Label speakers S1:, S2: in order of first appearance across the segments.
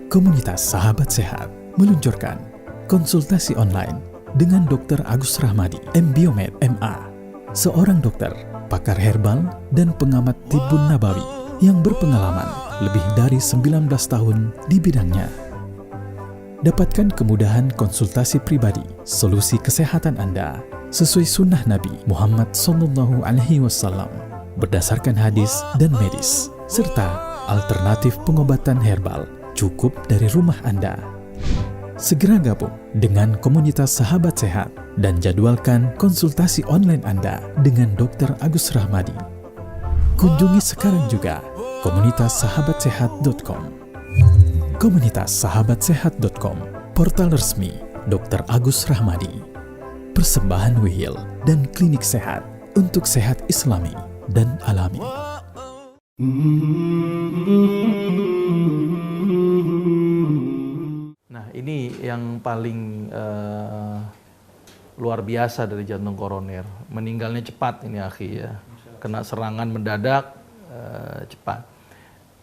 S1: Komunitas Sahabat Sehat meluncurkan konsultasi online dengan Dr. Agus Rahmadi, MBiomed, MA, seorang dokter, pakar herbal, dan pengamat tibbun nabawi yang berpengalaman lebih dari 19 tahun di bidangnya. Dapatkan kemudahan konsultasi pribadi, solusi kesehatan Anda sesuai sunnah Nabi Muhammad SAW berdasarkan hadis dan medis, serta alternatif pengobatan herbal cukup dari rumah Anda. Segera gabung dengan komunitas Sahabat Sehat dan jadwalkan konsultasi online Anda dengan Dr. Agus Rahmadi. Kunjungi sekarang juga komunitassahabatsehat.com. Komunitassahabatsehat.com, portal resmi Dr. Agus Rahmadi. Persembahan Wihil dan klinik sehat untuk sehat Islami dan alami.
S2: Nah, ini yang paling luar biasa dari jantung koroner. Meninggalnya cepat ini, akhi, ya. Kena serangan mendadak, cepat.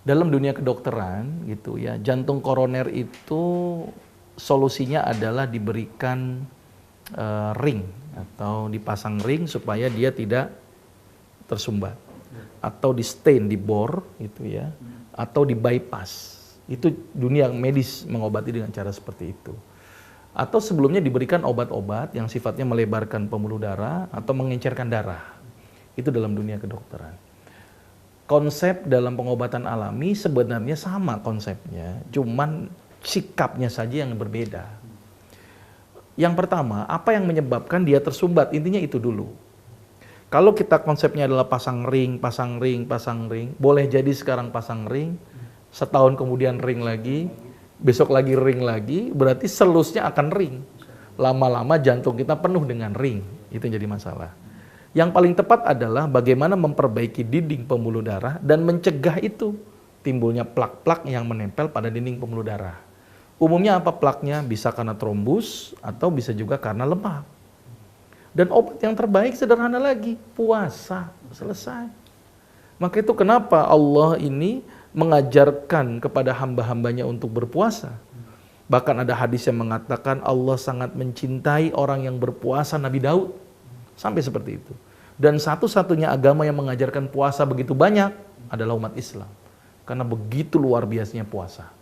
S2: Dalam dunia kedokteran, gitu ya, jantung koroner itu solusinya adalah diberikan ring atau dipasang ring supaya dia tidak tersumbat, atau di stain, dibor, gitu ya, atau di bypass. Itu dunia medis mengobati dengan cara seperti itu. Atau sebelumnya diberikan obat-obat yang sifatnya melebarkan pembuluh darah atau mengencerkan darah. Itu dalam dunia kedokteran. Konsep dalam pengobatan alami sebenarnya sama konsepnya, cuman sikapnya saja yang berbeda. Yang pertama, apa yang menyebabkan dia tersumbat? Intinya itu dulu. Kalau kita konsepnya adalah pasang ring, boleh jadi sekarang pasang ring, setahun kemudian ring lagi, besok lagi ring lagi, berarti selusnya akan ring. Lama-lama jantung kita penuh dengan ring, itu yang jadi masalah. Yang paling tepat adalah bagaimana memperbaiki dinding pembuluh darah dan mencegah itu timbulnya plak-plak yang menempel pada dinding pembuluh darah. Umumnya apa plaknya? Bisa karena trombus atau bisa juga karena lemak. Dan obat yang terbaik sederhana lagi, puasa, selesai. Maka itu kenapa Allah ini mengajarkan kepada hamba-hambanya untuk berpuasa. Bahkan ada hadis yang mengatakan Allah sangat mencintai orang yang berpuasa, Nabi Daud. Sampai seperti itu. Dan satu-satunya agama yang mengajarkan puasa begitu banyak adalah umat Islam. Karena begitu luar biasanya puasa.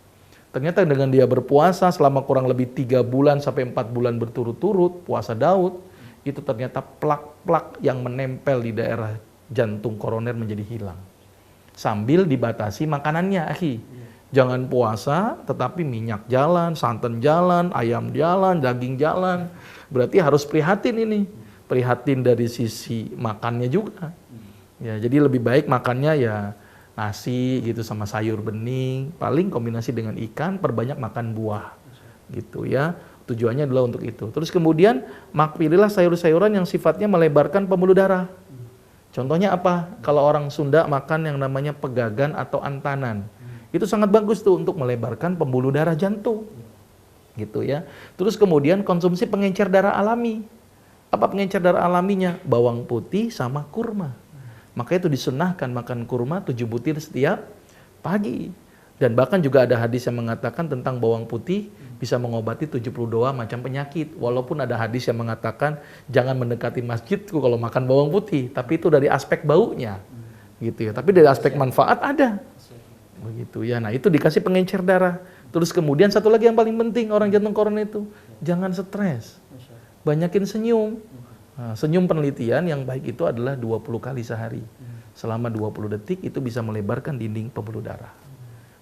S2: Ternyata dengan dia berpuasa selama kurang lebih 3 bulan sampai 4 bulan berturut-turut, puasa Daud, itu ternyata plak-plak yang menempel di daerah jantung koroner menjadi hilang. Sambil dibatasi makanannya, akhi. Jangan puasa, tetapi minyak jalan, santan jalan, ayam jalan, daging jalan. Berarti harus prihatin ini. Prihatin dari sisi makannya juga. Ya, jadi lebih baik makannya ya nasi gitu sama sayur bening. Paling kombinasi dengan ikan, perbanyak makan buah. Gitu ya. Tujuannya adalah untuk itu. Terus kemudian pilihlah sayur-sayuran yang sifatnya melebarkan pembuluh darah. Contohnya apa? Kalau orang Sunda makan yang namanya pegagan atau antanan. Itu sangat bagus tuh untuk melebarkan pembuluh darah jantung. Gitu ya. Terus kemudian konsumsi pengencer darah alami. Apa pengencer darah alaminya? Bawang putih sama kurma. Maka itu disunnahkan makan kurma 7 butir setiap pagi. Dan bahkan juga ada hadis yang mengatakan tentang bawang putih bisa mengobati 72 macam penyakit. Walaupun ada hadis yang mengatakan jangan mendekati masjidku kalau makan bawang putih. Tapi itu dari aspek baunya. Gitu ya. Tapi dari aspek manfaat ada. Begitu ya. Nah itu dikasih pengencer darah. Terus kemudian satu lagi yang paling penting orang jantung koroner itu. Jangan stres. Banyakin senyum. Nah, senyum penelitian yang baik itu adalah 20 kali sehari. Selama 20 detik itu bisa melebarkan dinding pembuluh darah.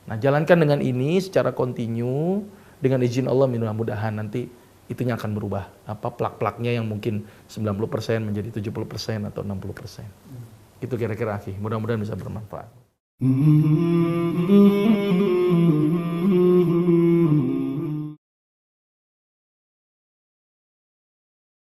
S2: Nah, jalankan dengan ini secara kontinu, dengan izin Allah mudah-mudahan nanti itunya akan berubah. Plak-plaknya yang mungkin 90% menjadi 70% atau 60%. Itu kira-kira, akhi. Mudah-mudahan bisa bermanfaat.